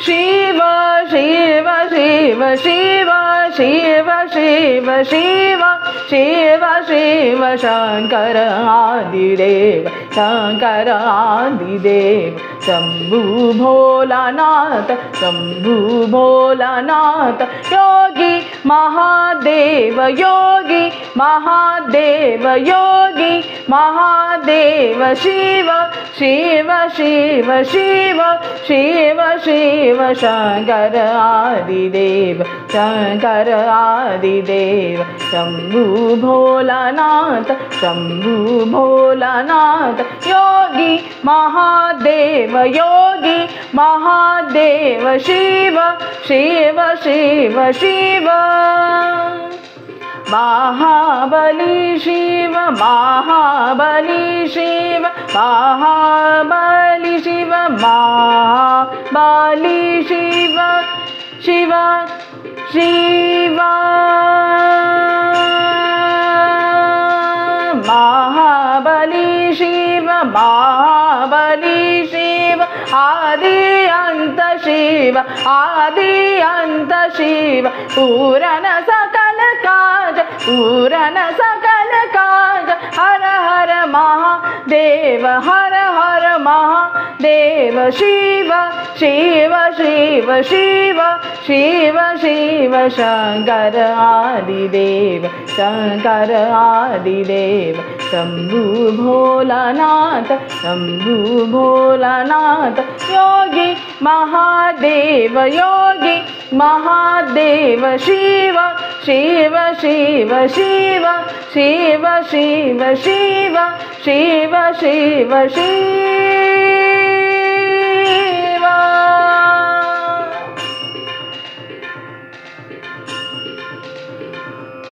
शिव शिव शिव शिव शिव शिव शिव शिव शिव शंकर आदिदेव शंकर आदिदेव शंभु भोलानाथ शंभु भोलानाथ योगी महादेव योगी महादेव योगी महादेव शिव शिव शिव शिव शिव शिव शंकर आदिदेव शंकर आदिदेव शंभु भोलानाथ शंभु भोलानाथ योगी महादेव योगी महादेव शिव शिव शिव शिव महाबली शिव महाबली शिव महाबली शिव महाबली शिव शिव शिव महाबली शिव महाबली शिव आदि अंत शिव आदि अंत शिव पूरन सकल काज पूरन सकल काज हर हर महादेव हर हर महादेव शिव शिव शिव शिव शिव शिव शंकर आदिदेव शंकर आदिदेव शंभु भोलानाथ शंभु भोलानाथ योगी महादेव योगी महादेव शिव शिव शिव शिव शिव शिव शिव शिव शिव शिव